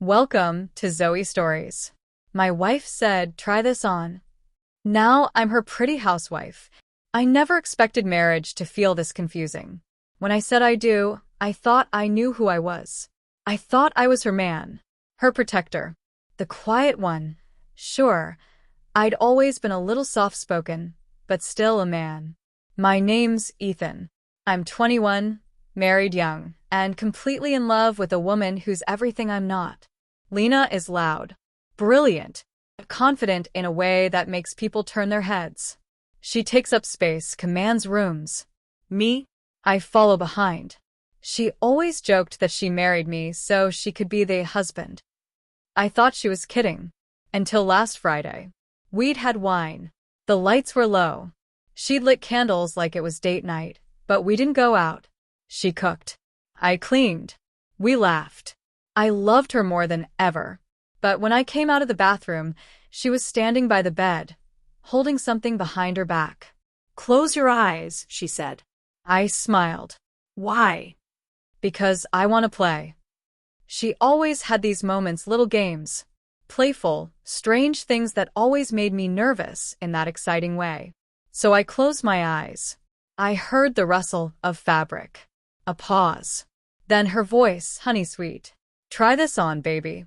Welcome to Zoe Stories. My wife said, try this on. Now I'm her pretty housewife. I never expected marriage to feel this confusing. When I said I do, I thought I knew who I was. I thought I was her man, her protector, the quiet one. Sure, I'd always been a little soft-spoken, but still a man. My name's Ethan. I'm 21, married young, and completely in love with a woman who's everything I'm not. Lena is loud, brilliant, confident in a way that makes people turn their heads. She takes up space, commands rooms. Me? I follow behind. She always joked that she married me so she could be the husband. I thought she was kidding. Until last Friday. We'd had wine. The lights were low. She'd lit candles like it was date night, but we didn't go out. She cooked. I cleaned. We laughed. I loved her more than ever. But when I came out of the bathroom, she was standing by the bed, holding something behind her back. "Close your eyes," she said. I smiled. "Why?" Because I want to play. She always had these moments, little games. Playful, strange things that always made me nervous in that exciting way. So I closed my eyes. I heard the rustle of fabric. A pause. Then her voice, honey sweet. Try this on, baby.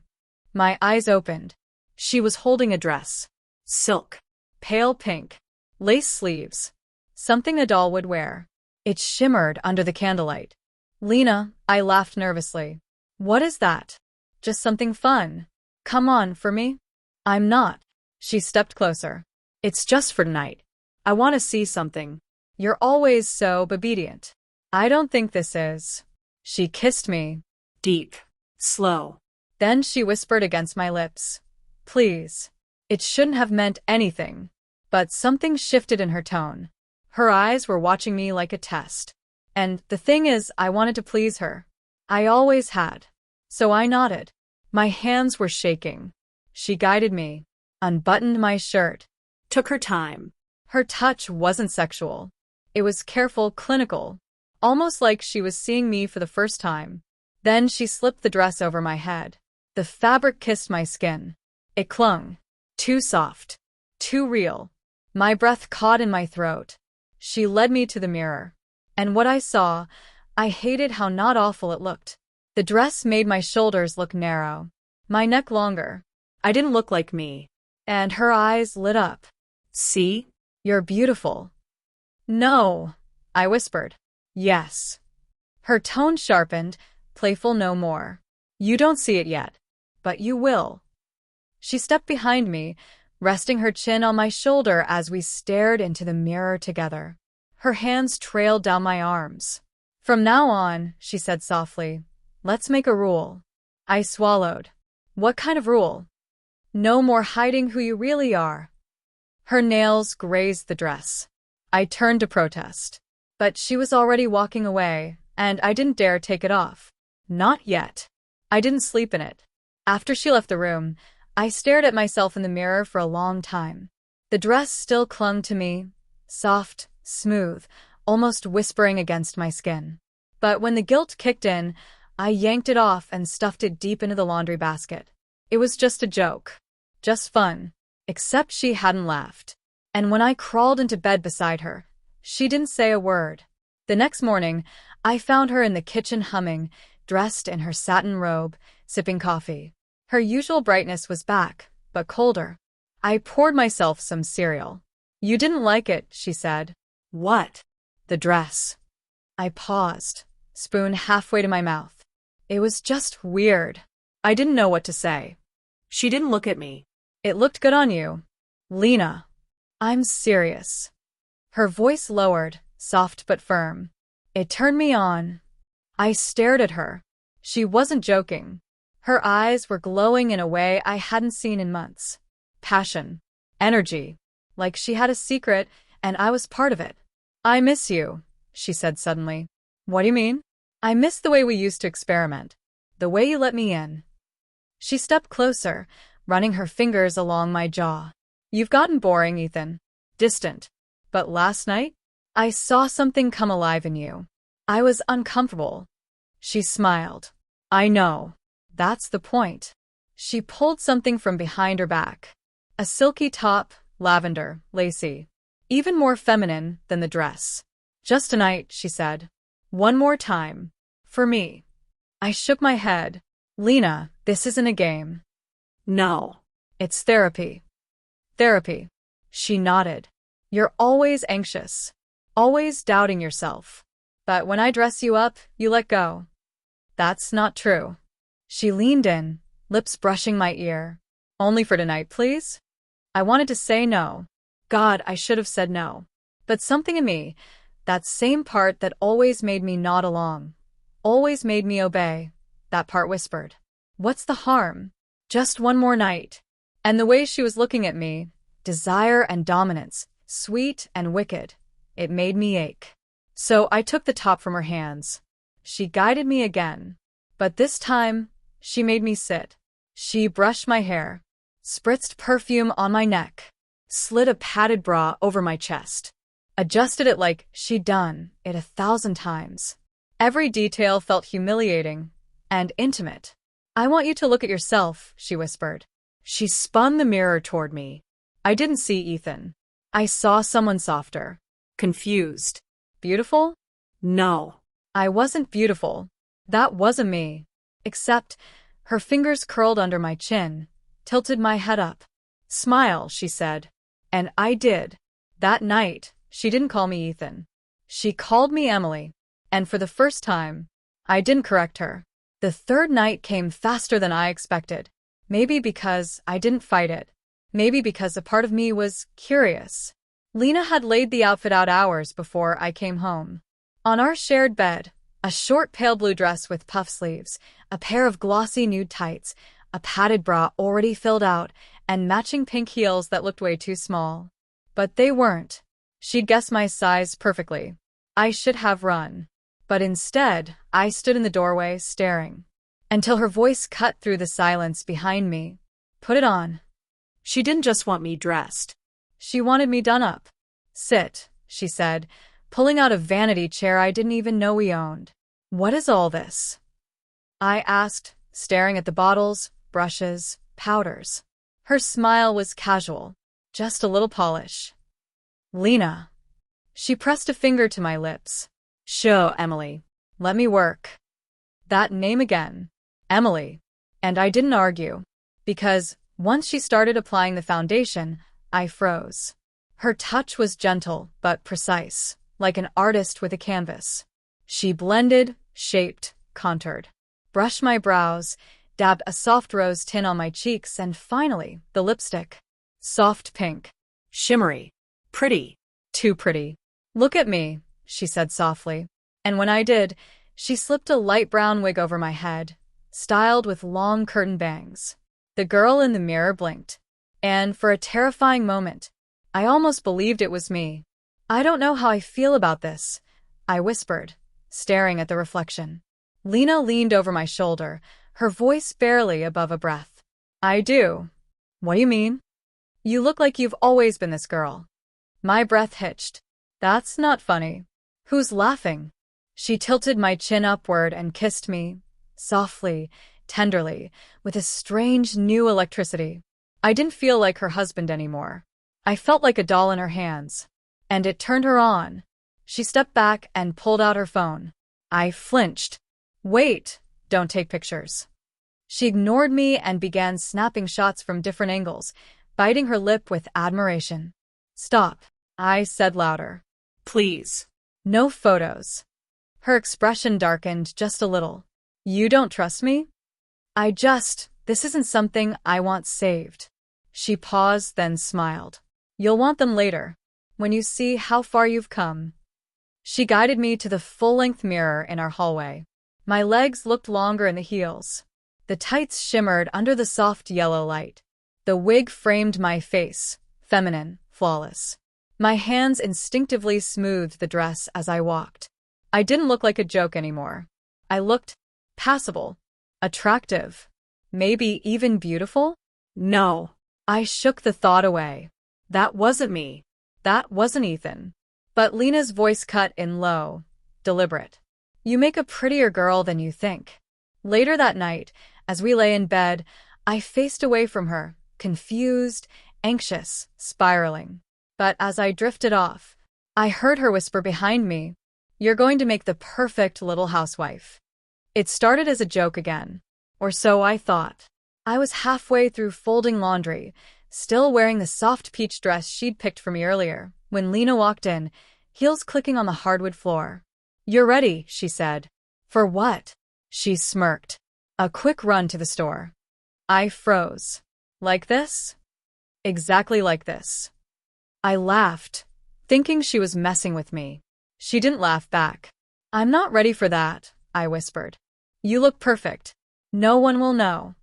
My eyes opened. She was holding a dress. Silk. Pale pink. Lace sleeves. Something a doll would wear. It shimmered under the candlelight. Lena, I laughed nervously. What is that? Just something fun. Come on, for me? I'm not. She stepped closer. It's just for tonight. I want to see something. You're always so obedient. I don't think this is. She kissed me. Deep. Slow. Then she whispered against my lips. Please. It shouldn't have meant anything. But something shifted in her tone. Her eyes were watching me like a test. And the thing is, I wanted to please her. I always had. So I nodded. My hands were shaking. She guided me, unbuttoned my shirt. Took her time. Her touch wasn't sexual. It was careful, clinical, almost like she was seeing me for the first time. Then she slipped the dress over my head. The fabric kissed my skin. It clung. Too soft. Too real. My breath caught in my throat. She led me to the mirror. And what I saw, I hated how not awful it looked. The dress made my shoulders look narrow, my neck longer. I didn't look like me. And her eyes lit up. See? You're beautiful. No, I whispered. Yes. Her tone sharpened, playful no more. You don't see it yet, but you will. She stepped behind me, resting her chin on my shoulder as we stared into the mirror together. Her hands trailed down my arms. From now on, she said softly, let's make a rule. I swallowed. What kind of rule? No more hiding who you really are. Her nails grazed the dress. I turned to protest. But she was already walking away, and I didn't dare take it off. Not yet. I didn't sleep in it. After she left the room, I stared at myself in the mirror for a long time. The dress still clung to me, soft, smooth, almost whispering against my skin. But when the guilt kicked in, I yanked it off and stuffed it deep into the laundry basket. It was just a joke. Just fun. Except she hadn't laughed. And when I crawled into bed beside her, she didn't say a word. The next morning, I found her in the kitchen humming, dressed in her satin robe, sipping coffee. Her usual brightness was back, but colder. I poured myself some cereal. You didn't like it, she said. What? The dress. I paused, spoon halfway to my mouth. It was just weird. I didn't know what to say. She didn't look at me. It looked good on you. Lena. I'm serious. Her voice lowered, soft but firm. It turned me on. I stared at her. She wasn't joking. Her eyes were glowing in a way I hadn't seen in months. Passion. Energy. Like she had a secret, and I was part of it. I miss you, she said suddenly. What do you mean? I miss the way we used to experiment. The way you let me in. She stepped closer, running her fingers along my jaw. You've gotten boring, Ethan. Distant. But last night, I saw something come alive in you. I was uncomfortable. She smiled. I know. That's the point. She pulled something from behind her back. A silky top, lavender, lacy. Even more feminine than the dress. Just a night, she said. One more time. For me. I shook my head. Lena, this isn't a game. No. It's therapy. Therapy. She nodded. You're always anxious. Always doubting yourself. But when I dress you up, you let go. That's not true. She leaned in, lips brushing my ear. Only for tonight, please? I wanted to say no. God, I should have said no. But something in me, that same part that always made me nod along, always made me obey, that part whispered, what's the harm? Just one more night. And the way she was looking at me, desire and dominance, sweet and wicked, it made me ache. So I took the top from her hands. She guided me again. But this time, she made me sit. She brushed my hair, spritzed perfume on my neck, slid a padded bra over my chest, adjusted it like she'd done it 1,000 times. Every detail felt humiliating and intimate. I want you to look at yourself, she whispered. She spun the mirror toward me. I didn't see Ethan. I saw someone softer. Confused. Beautiful? No. I wasn't beautiful. That wasn't me. Except, her fingers curled under my chin, tilted my head up. Smile, she said. And I did. That night, she didn't call me Ethan. She called me Emily. And for the first time, I didn't correct her. The third night came faster than I expected. Maybe because I didn't fight it. Maybe because a part of me was curious. Lena had laid the outfit out hours before I came home. On our shared bed, a short pale blue dress with puff sleeves, a pair of glossy nude tights, a padded bra already filled out, and matching pink heels that looked way too small. But they weren't. She'd guessed my size perfectly. I should have run. But instead, I stood in the doorway staring. Until her voice cut through the silence behind me. Put it on. She didn't just want me dressed. She wanted me done up. Sit, she said, pulling out a vanity chair I didn't even know we owned. What is all this? I asked, staring at the bottles, brushes, powders. Her smile was casual, just a little polish. Lena. She pressed a finger to my lips. Show, Emily. Let me work. That name again. Emily. And I didn't argue. Because, once she started applying the foundation, I froze. Her touch was gentle, but precise, like an artist with a canvas. She blended, shaped, contoured. Brushed my brows, dabbed a soft rose tint on my cheeks, and finally, the lipstick. Soft pink. Shimmery. Pretty. Too pretty. Look at me, she said softly. And when I did, she slipped a light brown wig over my head, styled with long curtain bangs. The girl in the mirror blinked. And for a terrifying moment, I almost believed it was me. I don't know how I feel about this, I whispered, staring at the reflection. Lena leaned over my shoulder, her voice barely above a breath. I do. What do you mean? You look like you've always been this girl. My breath hitched. That's not funny. Who's laughing? She tilted my chin upward and kissed me, softly, tenderly, with a strange new electricity. I didn't feel like her husband anymore. I felt like a doll in her hands. And it turned her on. She stepped back and pulled out her phone. I flinched. Wait, don't take pictures. She ignored me and began snapping shots from different angles, biting her lip with admiration. Stop, I said louder. Please. No photos. Her expression darkened just a little. You don't trust me? This isn't something I want saved. She paused, then smiled. You'll want them later, when you see how far you've come. She guided me to the full-length mirror in our hallway. My legs looked longer in the heels. The tights shimmered under the soft yellow light. The wig framed my face, feminine, flawless. My hands instinctively smoothed the dress as I walked. I didn't look like a joke anymore. I looked passable, attractive, maybe even beautiful? No. I shook the thought away. That wasn't me. That wasn't Ethan. But Lena's voice cut in low, deliberate. You make a prettier girl than you think. Later that night, as we lay in bed, I faced away from her, confused, anxious, spiraling. But as I drifted off, I heard her whisper behind me, "You're going to make the perfect little housewife." It started as a joke again. Or so I thought. I was halfway through folding laundry, still wearing the soft peach dress she'd picked for me earlier, when Lena walked in, heels clicking on the hardwood floor. "You're ready," she said. "For what?" She smirked. "A quick run to the store." I froze. "Like this?" "Exactly like this." I laughed, thinking she was messing with me. She didn't laugh back. "I'm not ready for that," I whispered. "You look perfect. No one will know."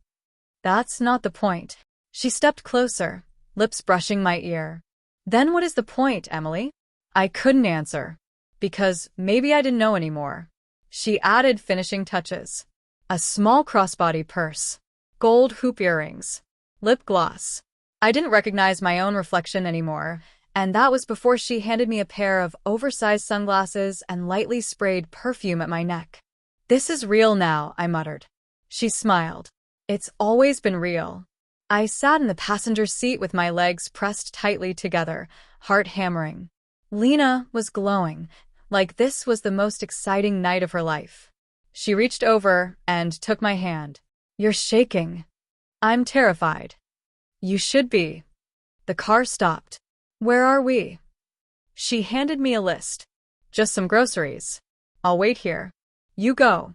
"That's not the point." She stepped closer, lips brushing my ear. "Then what is the point, Emily?" I couldn't answer. Because maybe I didn't know anymore. She added finishing touches. A small crossbody purse. Gold hoop earrings. Lip gloss. I didn't recognize my own reflection anymore, and that was before she handed me a pair of oversized sunglasses and lightly sprayed perfume at my neck. "This is real now," I muttered. She smiled. "It's always been real." I sat in the passenger seat with my legs pressed tightly together, heart hammering. Lena was glowing, like this was the most exciting night of her life. She reached over and took my hand. "You're shaking." "I'm terrified." "You should be." The car stopped. "Where are we?" She handed me a list. "Just some groceries. I'll wait here. You go."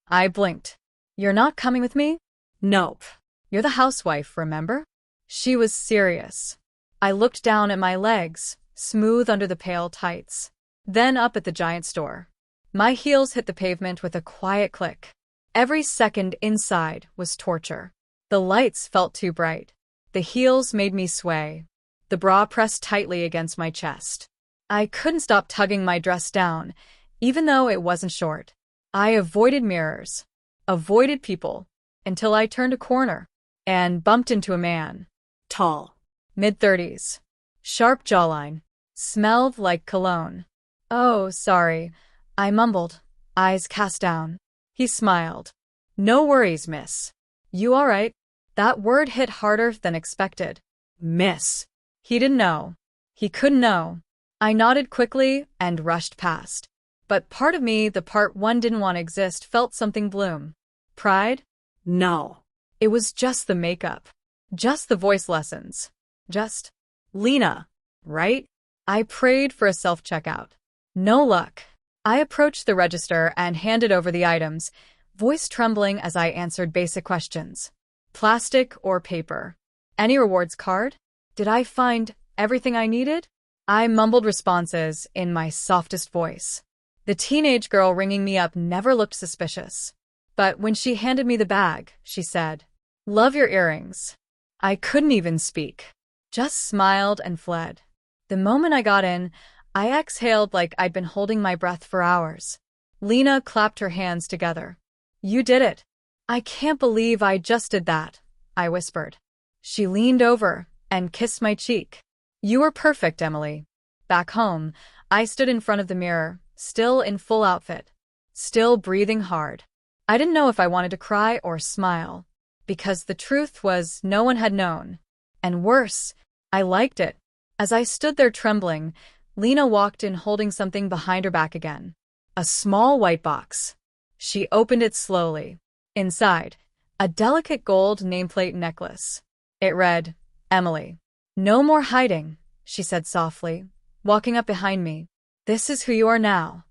I blinked. "You're not coming with me?" Nope. "You're the housewife, remember?" She was serious. I looked down at my legs, smooth under the pale tights. Then up at the giant store. My heels hit the pavement with a quiet click. Every second inside was torture. The lights felt too bright. The heels made me sway. The bra pressed tightly against my chest. I couldn't stop tugging my dress down, even though it wasn't short. I avoided mirrors, avoided people, until I turned a corner and bumped into a man. Tall. Mid-30s. Sharp jawline. Smelled like cologne. "Oh, sorry," I mumbled, eyes cast down. He smiled. "No worries, miss. You all right?" That word hit harder than expected. Miss. He didn't know. He couldn't know. I nodded quickly and rushed past. But part of me, the part one didn't want to exist, felt something bloom. Pride? No. It was just the makeup. Just the voice lessons. Just Lena, right? I prayed for a self-checkout. No luck. I approached the register and handed over the items, voice trembling as I answered basic questions. Plastic or paper? Any rewards card? Did I find everything I needed? I mumbled responses in my softest voice. The teenage girl ringing me up never looked suspicious. But when she handed me the bag, she said, "Love your earrings." I couldn't even speak. Just smiled and fled. The moment I got in, I exhaled like I'd been holding my breath for hours. Lena clapped her hands together. "You did it." "I can't believe I just did that," I whispered. She leaned over and kissed my cheek. "You were perfect, Emily." Back home, I stood in front of the mirror, still in full outfit, still breathing hard. I didn't know if I wanted to cry or smile, because the truth was no one had known. And worse, I liked it. As I stood there trembling, Lena walked in holding something behind her back again. A small white box. She opened it slowly. Inside, a delicate gold nameplate necklace. It read, "Emily." "No more hiding," she said softly, walking up behind me. "This is who you are now."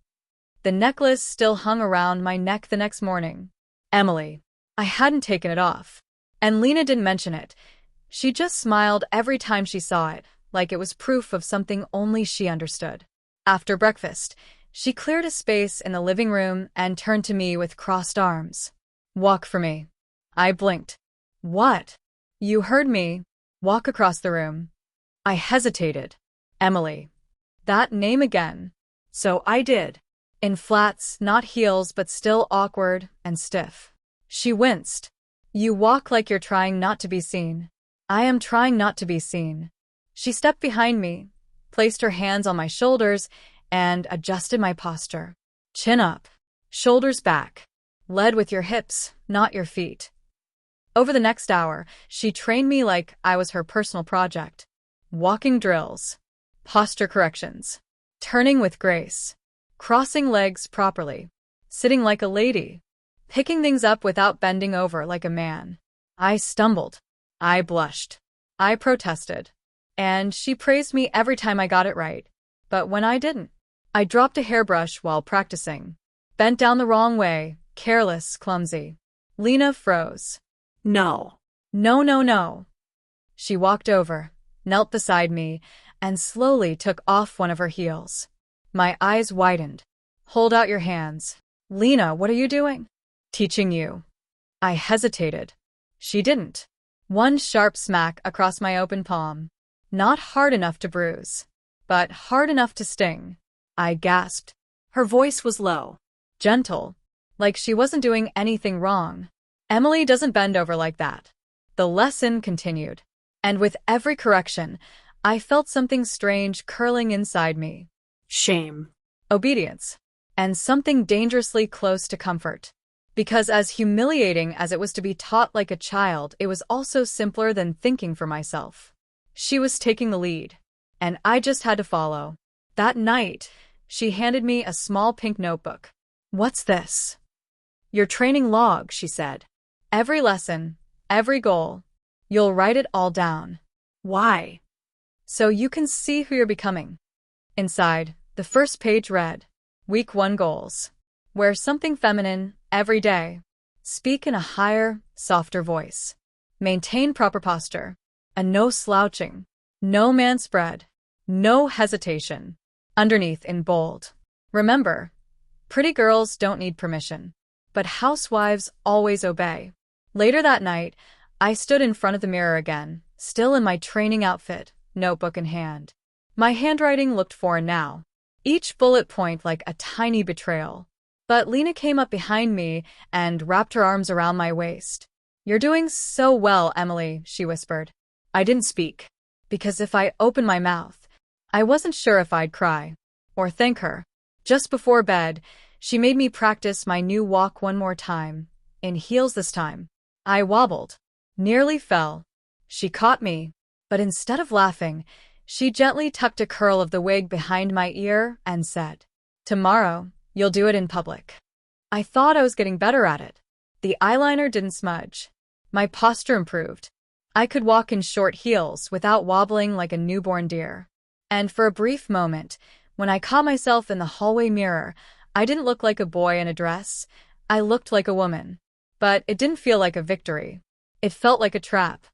The necklace still hung around my neck the next morning. Emily. I hadn't taken it off. And Lena didn't mention it. She just smiled every time she saw it, like it was proof of something only she understood. After breakfast, she cleared a space in the living room and turned to me with crossed arms. "Walk for me." I blinked. "What?" "You heard me. Walk across the room." I hesitated. Emily. That name again. So I did. In flats, not heels, but still awkward and stiff. She winced. "You walk like you're trying not to be seen." "I am trying not to be seen." She stepped behind me, placed her hands on my shoulders, and adjusted my posture. Chin up, shoulders back. Lead with your hips, not your feet. Over the next hour, she trained me like I was her personal project. Walking drills, posture corrections, turning with grace, crossing legs properly, sitting like a lady, picking things up without bending over like a man. I stumbled. I blushed. I protested. And she praised me every time I got it right. But when I didn't, I dropped a hairbrush while practicing. Bent down the wrong way, careless, clumsy. Lena froze. No. No, no, no. She walked over, knelt beside me, and slowly took off one of her heels. My eyes widened. Hold out your hands. Lena, what are you doing? Teaching you. I hesitated. She didn't. One sharp smack across my open palm. Not hard enough to bruise, but hard enough to sting. I gasped. Her voice was low. Gentle, like she wasn't doing anything wrong. Emily doesn't bend over like that. The lesson continued. And with every correction, I felt something strange curling inside me. Shame. Obedience. And something dangerously close to comfort. Because as humiliating as it was to be taught like a child, it was also simpler than thinking for myself. She was taking the lead, and I just had to follow. That night, she handed me a small pink notebook. What's this? Your training log, she said. Every lesson, every goal. You'll write it all down. Why? So you can see who you're becoming. Inside, the first page read, Week 1 goals. Wear something feminine every day. Speak in a higher, softer voice. Maintain proper posture. And no slouching. No manspread. No hesitation. Underneath in bold. Remember, pretty girls don't need permission. But housewives always obey. Later that night, I stood in front of the mirror again, still in my training outfit, notebook in hand. My handwriting looked foreign now. Each bullet point like a tiny betrayal. But Lena came up behind me and wrapped her arms around my waist. You're doing so well, Emily, she whispered. I didn't speak, because if I opened my mouth, I wasn't sure if I'd cry or thank her. Just before bed, she made me practice my new walk one more time, in heels this time. I wobbled, nearly fell. She caught me, but instead of laughing, she gently tucked a curl of the wig behind my ear and said, Tomorrow, you'll do it in public. I thought I was getting better at it. The eyeliner didn't smudge. My posture improved. I could walk in short heels without wobbling like a newborn deer. And for a brief moment, when I caught myself in the hallway mirror, I didn't look like a boy in a dress. I looked like a woman. But it didn't feel like a victory. It felt like a trap.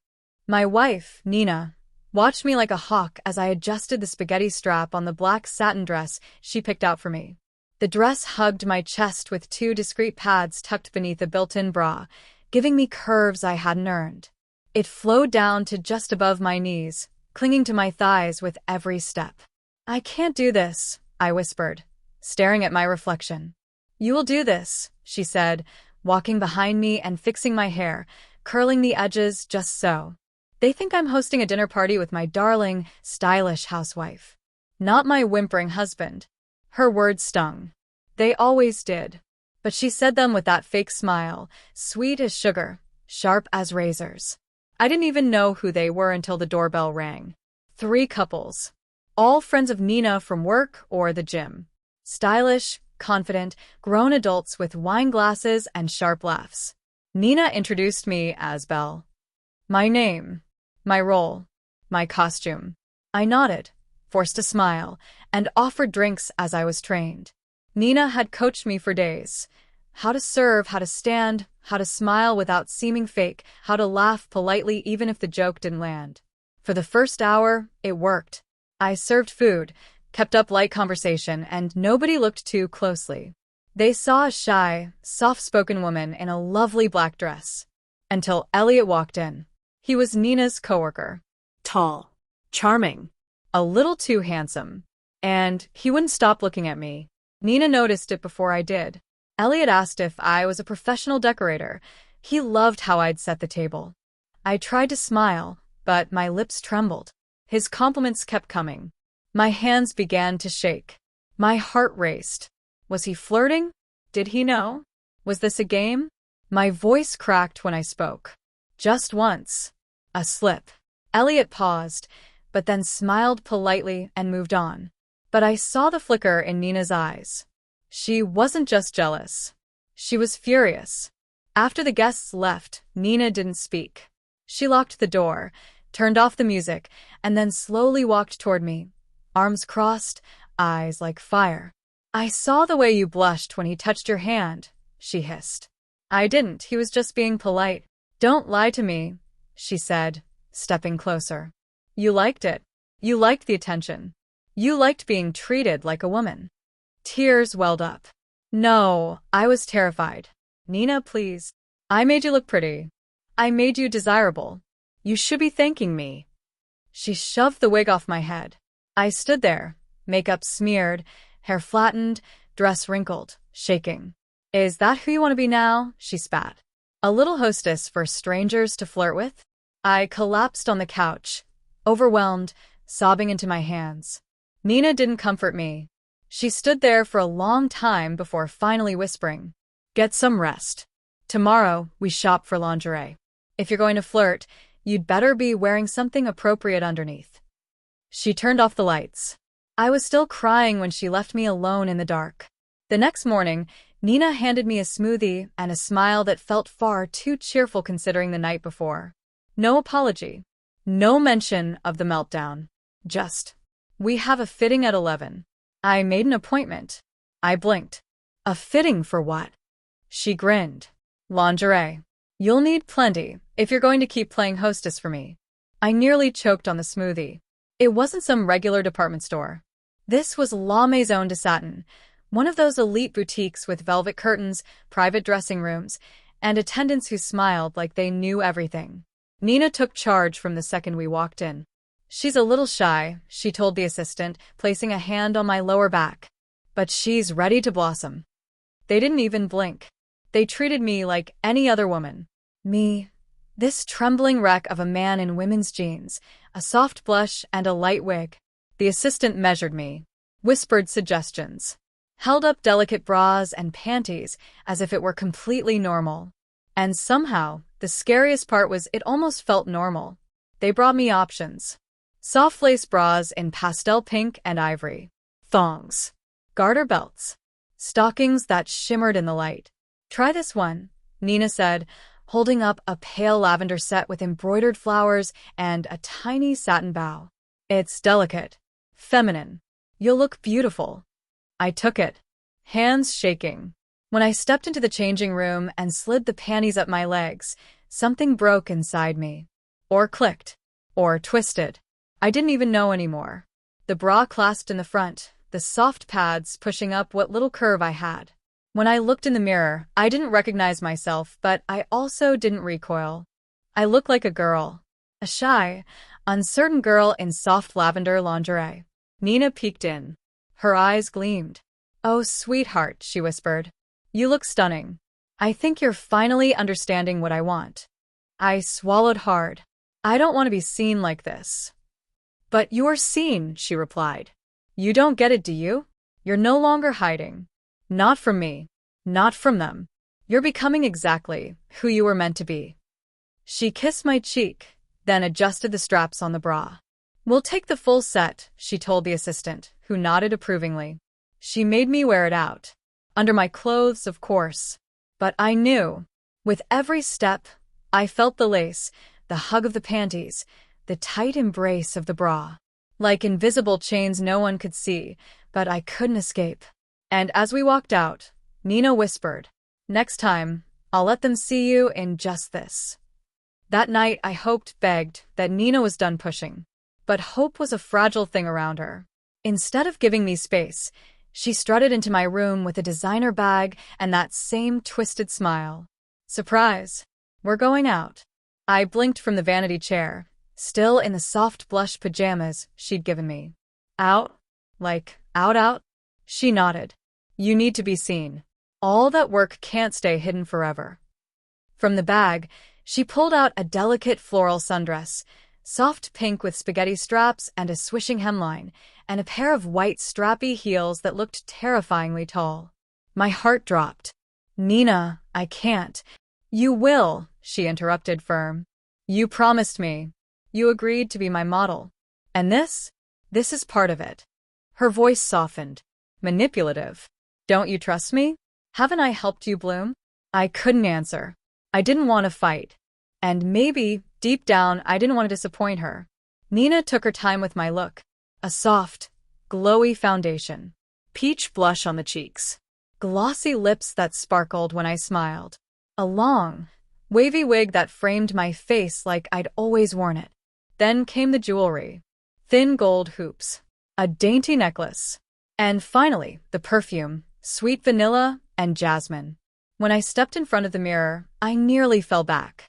My wife, Nina, watched me like a hawk as I adjusted the spaghetti strap on the black satin dress she picked out for me. The dress hugged my chest with 2 discreet pads tucked beneath a built-in bra, giving me curves I hadn't earned. It flowed down to just above my knees, clinging to my thighs with every step. I can't do this, I whispered, staring at my reflection. You will do this, she said, walking behind me and fixing my hair, curling the edges just so. They think I'm hosting a dinner party with my darling, stylish housewife. Not my whimpering husband. Her words stung. They always did. But she said them with that fake smile, sweet as sugar, sharp as razors. I didn't even know who they were until the doorbell rang. 3 couples. All friends of Nina from work or the gym. Stylish, confident, grown adults with wine glasses and sharp laughs. Nina introduced me as Belle. My name, my role, my costume. I nodded, forced a smile, and offered drinks as I was trained. Nina had coached me for days. How to serve, how to stand, how to smile without seeming fake, how to laugh politely even if the joke didn't land. For the first hour, it worked. I served food, kept up light conversation, and nobody looked too closely. They saw a shy, soft-spoken woman in a lovely black dress. Until Elliot walked in. He was Nina's coworker. Tall. Charming. A little too handsome. And he wouldn't stop looking at me. Nina noticed it before I did. Elliot asked if I was a professional decorator. He loved how I'd set the table. I tried to smile, but my lips trembled. His compliments kept coming. My hands began to shake. My heart raced. Was he flirting? Did he know? Was this a game? My voice cracked when I spoke. Just once. A slip. Elliot paused, but then smiled politely and moved on. But I saw the flicker in Nina's eyes. She wasn't just jealous. She was furious. After the guests left, Nina didn't speak. She locked the door, turned off the music, and then slowly walked toward me, arms crossed, eyes like fire. "I saw the way you blushed when he touched your hand," she hissed. "I didn't, he was just being polite." "Don't lie to me," she said, stepping closer. "You liked it. You liked the attention. You liked being treated like a woman." Tears welled up. "No, I was terrified. Nina, please. I made you look pretty. I made you desirable. You should be thanking me." She shoved the wig off my head. I stood there, makeup smeared, hair flattened, dress wrinkled, shaking. "Is that who you want to be now?" she spat. "A little hostess for strangers to flirt with?" I collapsed on the couch, overwhelmed, sobbing into my hands. Nina didn't comfort me. She stood there for a long time before finally whispering, "Get some rest. Tomorrow, we shop for lingerie. If you're going to flirt, you'd better be wearing something appropriate underneath." She turned off the lights. I was still crying when she left me alone in the dark. The next morning, Nina handed me a smoothie and a smile that felt far too cheerful considering the night before. No apology. No mention of the meltdown. Just, "We have a fitting at 11. I made an appointment." I blinked. "A fitting for what?" She grinned. "Lingerie. You'll need plenty if you're going to keep playing hostess for me." I nearly choked on the smoothie. It wasn't some regular department store. This was La Maison de Satin, one of those elite boutiques with velvet curtains, private dressing rooms, and attendants who smiled like they knew everything. Nina took charge from the second we walked in. "She's a little shy," she told the assistant, placing a hand on my lower back. "But she's ready to blossom." They didn't even blink. They treated me like any other woman. Me, this trembling wreck of a man in women's jeans, a soft blush and a light wig. The assistant measured me, whispered suggestions, held up delicate bras and panties as if it were completely normal. And somehow, the scariest part was it almost felt normal. They brought me options. Soft lace bras in pastel pink and ivory. Thongs. Garter belts. Stockings that shimmered in the light. "Try this one," Nina said, holding up a pale lavender set with embroidered flowers and a tiny satin bow. "It's delicate. Feminine. You'll look beautiful." I took it, hands shaking. When I stepped into the changing room and slid the panties up my legs, something broke inside me. Or clicked. Or twisted. I didn't even know anymore. The bra clasped in the front, the soft pads pushing up what little curve I had. When I looked in the mirror, I didn't recognize myself, but I also didn't recoil. I looked like a girl. A shy, uncertain girl in soft lavender lingerie. Nina peeked in. Her eyes gleamed. "Oh, sweetheart," she whispered. "You look stunning. I think you're finally understanding what I want." I swallowed hard. "I don't want to be seen like this." "But you're seen," she replied. "You don't get it, do you? You're no longer hiding. Not from me. Not from them. You're becoming exactly who you were meant to be." She kissed my cheek, then adjusted the straps on the bra. "We'll take the full set," she told the assistant, who nodded approvingly. She made me wear it out. Under my clothes, of course. But I knew. With every step, I felt the lace, the hug of the panties, the tight embrace of the bra. Like invisible chains no one could see, but I couldn't escape. And as we walked out, Nina whispered, "Next time, I'll let them see you in just this." That night I hoped, begged, that Nina was done pushing. But hope was a fragile thing around her. Instead of giving me space, she strutted into my room with a designer bag and that same twisted smile. "Surprise. We're going out." I blinked from the vanity chair, still in the soft blush pajamas she'd given me. "Out? Like, out? She nodded. "You need to be seen. All that work can't stay hidden forever." From the bag, she pulled out a delicate floral sundress, soft pink with spaghetti straps and a swishing hemline, and a pair of white strappy heels that looked terrifyingly tall. My heart dropped. "Nina, I can't. You will, she interrupted firm. You promised me. You agreed to be my model. And this is part of it. Her voice softened. Manipulative. Don't you trust me? Haven't I helped you bloom? I couldn't answer. I didn't want to fight. And maybe, deep down, I didn't want to disappoint her. Nina took her time with my look. A soft, glowy foundation. Peach blush on the cheeks. Glossy lips that sparkled when I smiled. A long, wavy wig that framed my face like I'd always worn it. Then came the jewelry. Thin gold hoops. A dainty necklace. And finally, the perfume, sweet vanilla and jasmine. When I stepped in front of the mirror, I nearly fell back.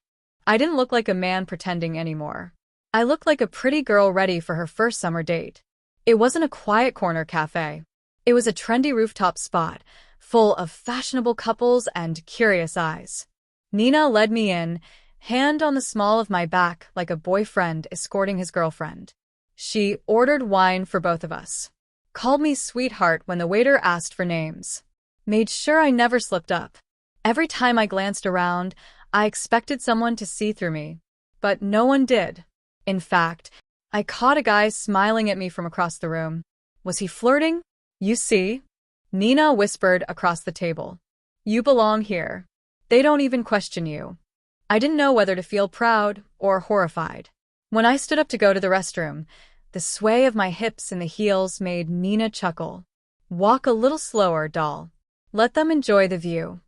I didn't look like a man pretending anymore. I looked like a pretty girl ready for her first summer date. It wasn't a quiet corner cafe. It was a trendy rooftop spot, full of fashionable couples and curious eyes. Nina led me in, hand on the small of my back like a boyfriend escorting his girlfriend. She ordered wine for both of us. Called me sweetheart when the waiter asked for names. Made sure I never slipped up. Every time I glanced around, I expected someone to see through me. But no one did. In fact, I caught a guy smiling at me from across the room. Was he flirting? You see? Nina whispered across the table. You belong here. They don't even question you. I didn't know whether to feel proud or horrified. When I stood up to go to the restroom, the sway of my hips in the heels made Nina chuckle. Walk a little slower, doll. Let them enjoy the view.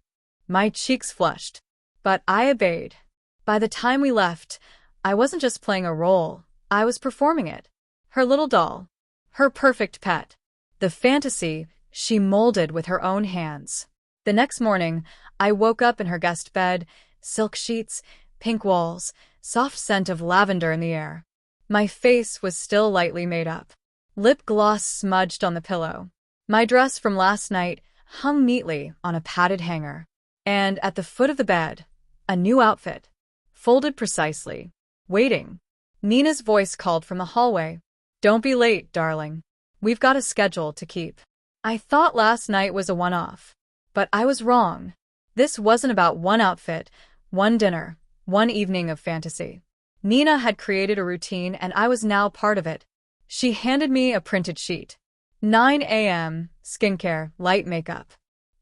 My cheeks flushed, but I obeyed. By the time we left, I wasn't just playing a role, I was performing it. Her little doll. Her perfect pet. The fantasy she molded with her own hands. The next morning, I woke up in her guest bed, silk sheets, pink walls, soft scent of lavender in the air. My face was still lightly made up. Lip gloss smudged on the pillow. My dress from last night hung neatly on a padded hanger. And at the foot of the bed, a new outfit. Folded precisely. Waiting. Nina's voice called from the hallway. Don't be late, darling. We've got a schedule to keep. I thought last night was a one-off. But I was wrong. This wasn't about one outfit, one dinner, one evening of fantasy. Nina had created a routine and I was now part of it. She handed me a printed sheet. 9 a.m., skincare, light makeup.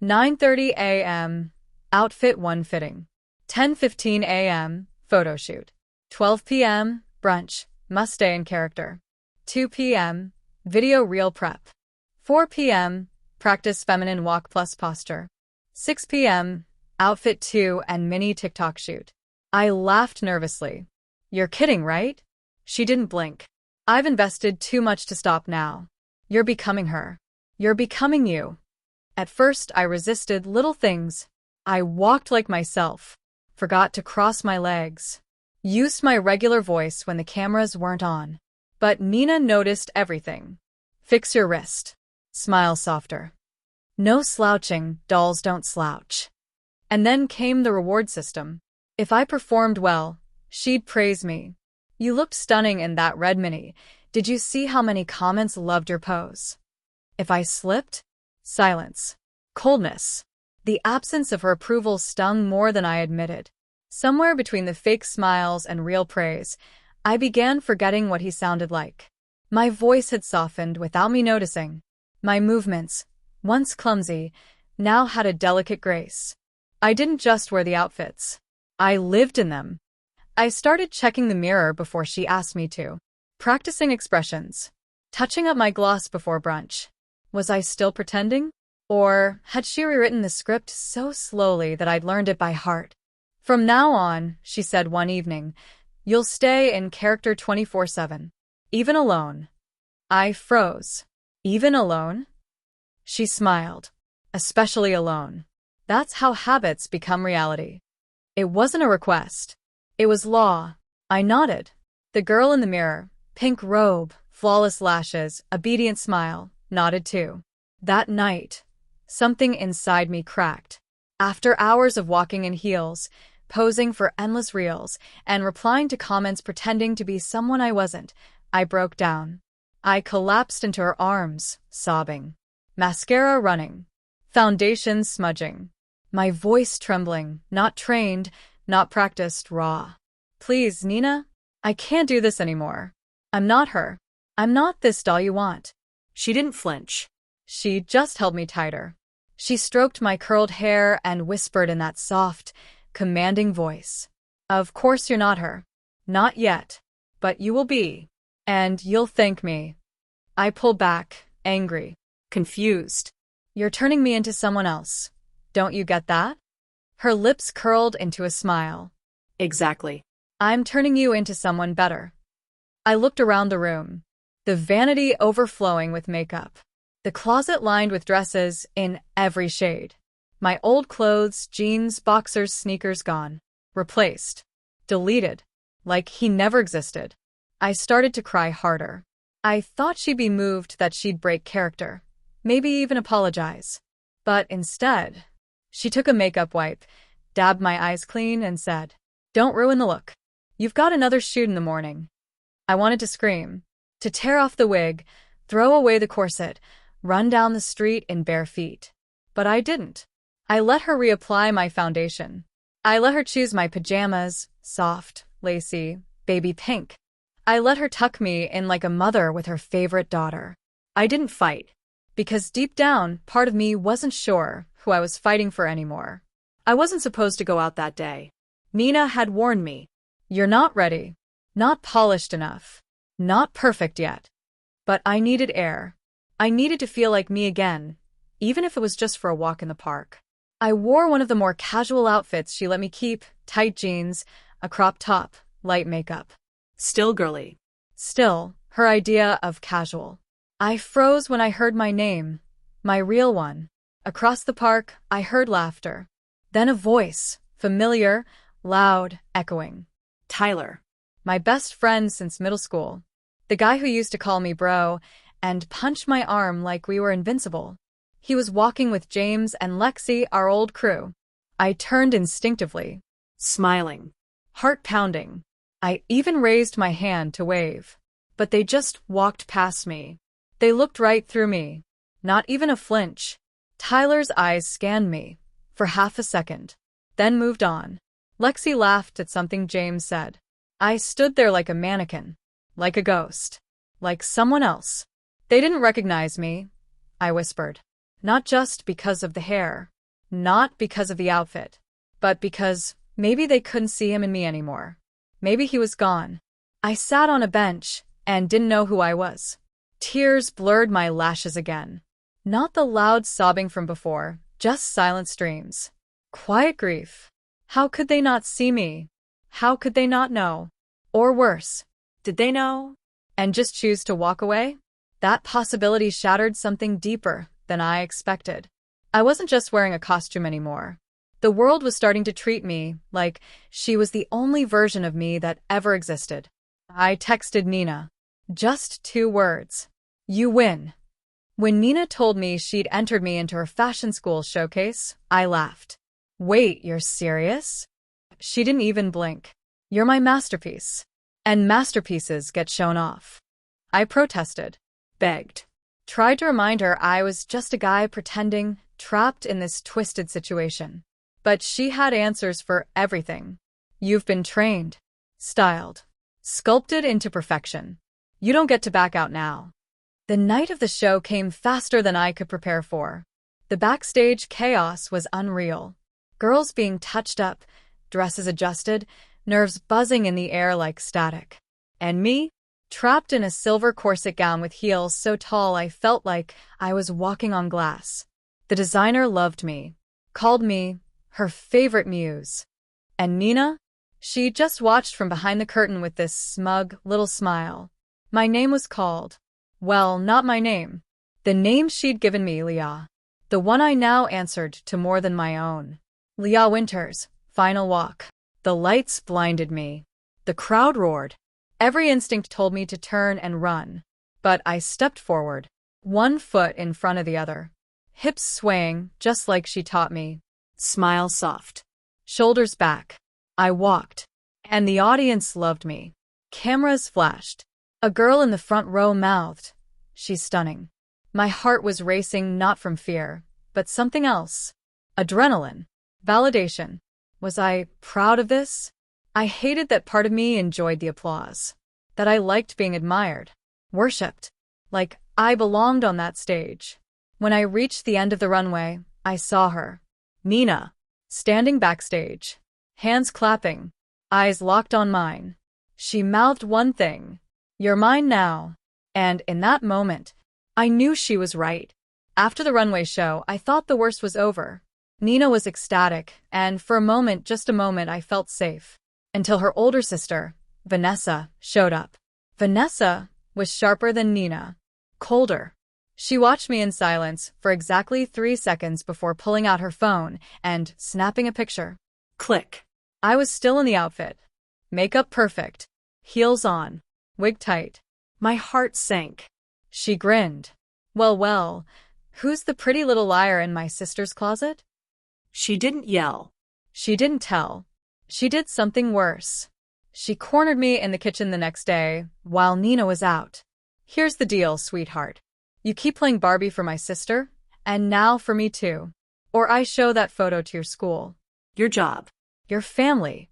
9:30 a.m., outfit one fitting. 10:15 a.m., photoshoot. 12 p.m., brunch, must stay in character. 2 p.m., video reel prep. 4 p.m., practice feminine walk plus posture. 6 p.m., outfit 2 and mini TikTok shoot. I laughed nervously. You're kidding, right? She didn't blink. I've invested too much to stop now. You're becoming her. You're becoming you. At first, I resisted little things. I walked like myself. Forgot to cross my legs. Used my regular voice when the cameras weren't on. But Nina noticed everything. Fix your wrist. Smile softer. No slouching, dolls don't slouch. And then came the reward system. If I performed well, she'd praise me. You looked stunning in that red mini. Did you see how many comments loved your pose? If I slipped? Silence. Coldness. The absence of her approval stung more than I admitted. Somewhere between the fake smiles and real praise, I began forgetting what he sounded like. My voice had softened without me noticing. My movements, once clumsy, now had a delicate grace. I didn't just wear the outfits. I lived in them. I started checking the mirror before she asked me to. Practicing expressions. Touching up my gloss before brunch. Was I still pretending? Or had she rewritten the script so slowly that I'd learned it by heart? From now on, she said one evening, you'll stay in character 24/7. Even alone. I froze. Even alone? She smiled. Especially alone. That's how habits become reality. It wasn't a request. It was law. I nodded. The girl in the mirror, pink robe, flawless lashes, obedient smile, nodded too. That night, something inside me cracked. After hours of walking in heels, posing for endless reels, and replying to comments pretending to be someone I wasn't, I broke down. I collapsed into her arms, sobbing. Mascara running. Foundation smudging. My voice trembling, not trained, not practiced, raw. Please, Nina? I can't do this anymore. I'm not her. I'm not this doll you want. She didn't flinch. She just held me tighter. She stroked my curled hair and whispered in that soft, commanding voice. Of course you're not her. Not yet. But you will be. And you'll thank me. I pulled back, angry, Confused. You're turning me into someone else. Don't you get that? Her lips curled into a smile. Exactly. I'm turning you into someone better. I looked around the room. The vanity overflowing with makeup. The closet lined with dresses in every shade. My old clothes, jeans, boxers, sneakers gone. Replaced. Deleted. Like he never existed. I started to cry harder. I thought she'd be moved that she'd break character. Maybe even apologize. But instead, she took a makeup wipe, dabbed my eyes clean, and said, "Don't ruin the look. You've got another shoot in the morning." I wanted to scream, to tear off the wig, throw away the corset, run down the street in bare feet. But I didn't. I let her reapply my foundation. I let her choose my pajamas, soft, lacy, baby pink. I let her tuck me in like a mother with her favorite daughter. I didn't fight. Because deep down, part of me wasn't sure who I was fighting for anymore. I wasn't supposed to go out that day. Nina had warned me. You're not ready. Not polished enough. Not perfect yet. But I needed air. I needed to feel like me again, even if it was just for a walk in the park. I wore one of the more casual outfits she let me keep, tight jeans, a crop top, light makeup. Still girly. Still, her idea of casual. I froze when I heard my name, my real one. Across the park, I heard laughter. Then a voice, familiar, loud, echoing. Tyler. My best friend since middle school. The guy who used to call me bro and punch my arm like we were invincible. He was walking with James and Lexi, our old crew. I turned instinctively. Smiling. Heart pounding. I even raised my hand to wave. But they just walked past me. They looked right through me. Not even a flinch. Tyler's eyes scanned me for half a second, then moved on. Lexi laughed at something James said. I stood there like a mannequin, like a ghost, like someone else. They didn't recognize me, I whispered. Not just because of the hair, not because of the outfit, but because maybe they couldn't see him in me anymore. Maybe he was gone. I sat on a bench and didn't know who I was. Tears blurred my lashes again. Not the loud sobbing from before, just silent streams. Quiet grief. How could they not see me? How could they not know? Or worse, did they know? And just choose to walk away? That possibility shattered something deeper than I expected. I wasn't just wearing a costume anymore. The world was starting to treat me like she was the only version of me that ever existed. I texted Nina. Just 2 words. You win. When Nina told me she'd entered me into her fashion school showcase, I laughed. Wait, you're serious? She didn't even blink. You're my masterpiece. And masterpieces get shown off. I protested. Begged. Tried to remind her I was just a guy pretending, trapped in this twisted situation. But she had answers for everything. You've been trained, styled, sculpted into perfection. You don't get to back out now. The night of the show came faster than I could prepare for. The backstage chaos was unreal. Girls being touched up, dresses adjusted, nerves buzzing in the air like static. And me, trapped in a silver corset gown with heels so tall I felt like I was walking on glass. The designer loved me, called me her favorite muse. And Nina? She just watched from behind the curtain with this smug little smile. My name was called. Well, not my name. The name she'd given me, Leah. The one I now answered to more than my own. Leah Winters, final walk. The lights blinded me. The crowd roared. Every instinct told me to turn and run. But I stepped forward, 1 foot in front of the other. Hips swaying, just like she taught me. Smile soft. Shoulders back. I walked. And the audience loved me. Cameras flashed. A girl in the front row mouthed, "She's stunning." My heart was racing not from fear, but something else. Adrenaline. Validation. Was I proud of this? I hated that part of me enjoyed the applause. That I liked being admired. Worshipped. Like I belonged on that stage. When I reached the end of the runway, I saw her. Mina. Standing backstage. Hands clapping. Eyes locked on mine. She mouthed one thing. "You're mine now." And in that moment, I knew she was right. After the runway show, I thought the worst was over. Nina was ecstatic, and for a moment, just a moment, I felt safe. Until her older sister, Vanessa, showed up. Vanessa was sharper than Nina. Colder. She watched me in silence for exactly 3 seconds before pulling out her phone and snapping a picture. Click. I was still in the outfit. Makeup perfect. Heels on. Wig tight. My heart sank. She grinned. Well, who's the pretty little liar in my sister's closet? She didn't yell. She didn't tell. She did something worse. She cornered me in the kitchen the next day while Nina was out. "Here's the deal, sweetheart. You keep playing Barbie for my sister, and now for me too. Or I show that photo to your school. Your job. Your family."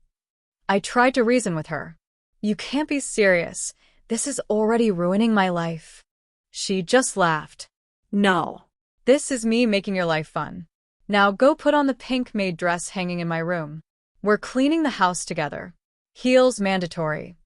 I tried to reason with her. "You can't be serious. This is already ruining my life." She just laughed. No. "This is me making your life fun. Now go put on the pink maid dress hanging in my room. We're cleaning the house together. Heels mandatory."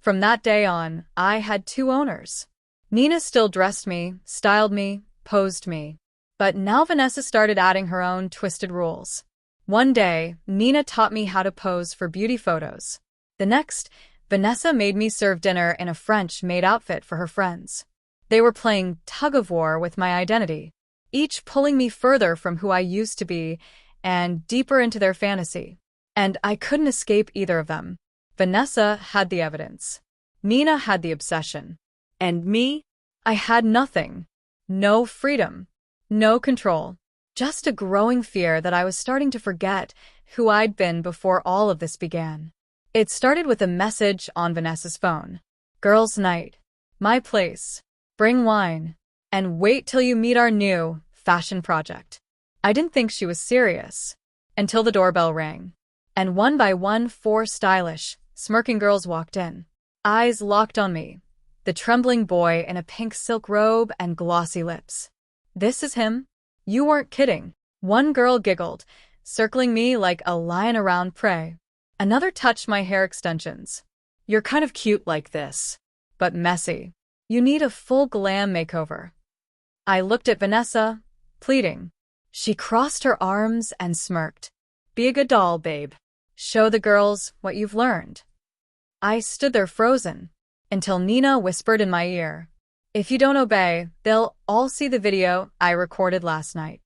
From that day on, I had 2 owners. Nina still dressed me, styled me, posed me. But now Vanessa started adding her own twisted rules. One day, Nina taught me how to pose for beauty photos. The next, Vanessa made me serve dinner in a French-maid outfit for her friends. They were playing tug-of-war with my identity, each pulling me further from who I used to be and deeper into their fantasy. And I couldn't escape either of them. Vanessa had the evidence. Nina had the obsession. And me? I had nothing. No freedom. No control. Just a growing fear that I was starting to forget who I'd been before all of this began. It started with a message on Vanessa's phone. "Girls' night. My place. Bring wine. And wait till you meet our new fashion project." I didn't think she was serious until the doorbell rang. And one by one, 4 stylish, smirking girls walked in. Eyes locked on me. The trembling boy in a pink silk robe and glossy lips. "This is him? You weren't kidding." One girl giggled, circling me like a lion around prey. Another touched my hair extensions. "You're kind of cute like this, but messy. You need a full glam makeover." I looked at Vanessa, pleading. She crossed her arms and smirked. "Be a good doll, babe. Show the girls what you've learned." I stood there frozen, until Nina whispered in my ear, "If you don't obey, they'll all see the video I recorded last night."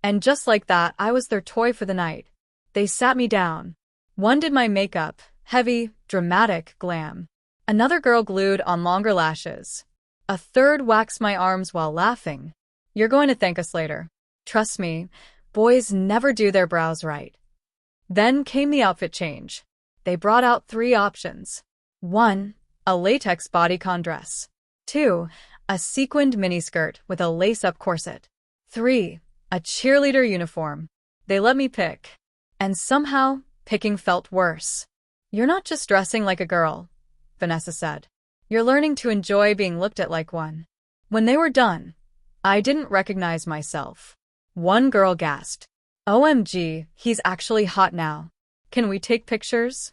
And just like that, I was their toy for the night. They sat me down. One did my makeup, heavy, dramatic glam. Another girl glued on longer lashes. A third waxed my arms while laughing. "You're going to thank us later. Trust me, boys never do their brows right." Then came the outfit change. They brought out 3 options. 1, a latex bodycon dress. 2, a sequined miniskirt with a lace-up corset. 3, a cheerleader uniform. They let me pick. And somehow, picking felt worse. "You're not just dressing like a girl," Vanessa said. "You're learning to enjoy being looked at like one." When they were done, I didn't recognize myself. One girl gasped, "OMG, he's actually hot now. Can we take pictures?"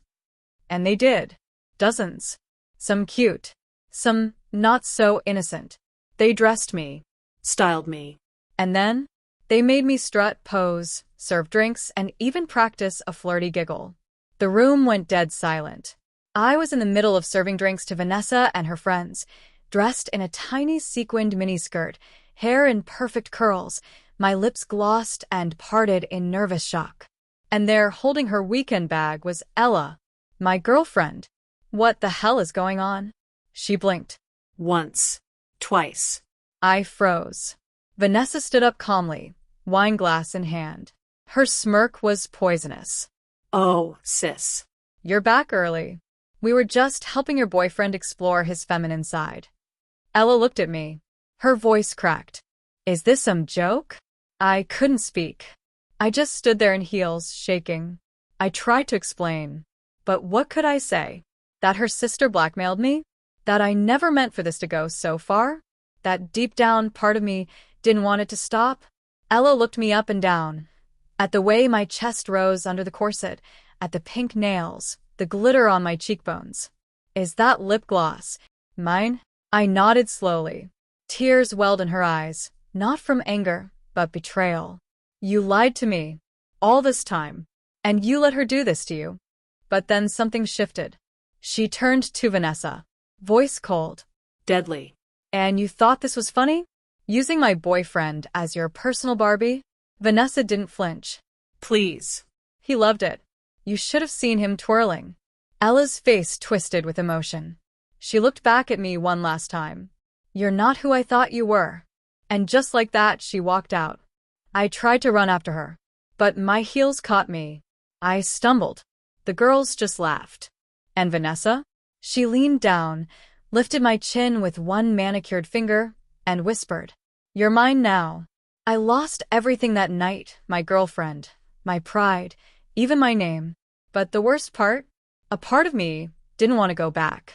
And they did. Dozens. Some cute. Some not so innocent. They dressed me. Styled me. And then, they made me strut, pose, serve drinks, and even practice a flirty giggle. The room went dead silent. I was in the middle of serving drinks to Vanessa and her friends, dressed in a tiny sequined miniskirt, hair in perfect curls, my lips glossed and parted in nervous shock. And there, holding her weekend bag, was Ella, my girlfriend. "What the hell is going on?" She blinked. Once. Twice. I froze. Vanessa stood up calmly, wine glass in hand. Her smirk was poisonous. "Oh, sis. You're back early. We were just helping your boyfriend explore his feminine side." Ella looked at me. Her voice cracked. "Is this some joke?" I couldn't speak. I just stood there in heels, shaking. I tried to explain. But what could I say? That her sister blackmailed me? That I never meant for this to go so far? That deep down part of me didn't want it to stop? Ella looked me up and down. At the way my chest rose under the corset, at the pink nails, the glitter on my cheekbones. Is that lip gloss mine? I nodded slowly. Tears welled in her eyes, not from anger, but betrayal. You lied to me. All this time. And you let her do this to you. But then something shifted. She turned to Vanessa. Voice cold. Deadly. And you thought this was funny? Using my boyfriend as your personal Barbie? Vanessa didn't flinch. Please. He loved it. You should have seen him twirling. Ella's face twisted with emotion. She looked back at me one last time. You're not who I thought you were. And just like that, she walked out. I tried to run after her, but my heels caught me. I stumbled. The girls just laughed. And Vanessa? She leaned down, lifted my chin with one manicured finger, and whispered, You're mine now. I lost everything that night, my girlfriend, my pride, even my name. But the worst part? A part of me didn't want to go back.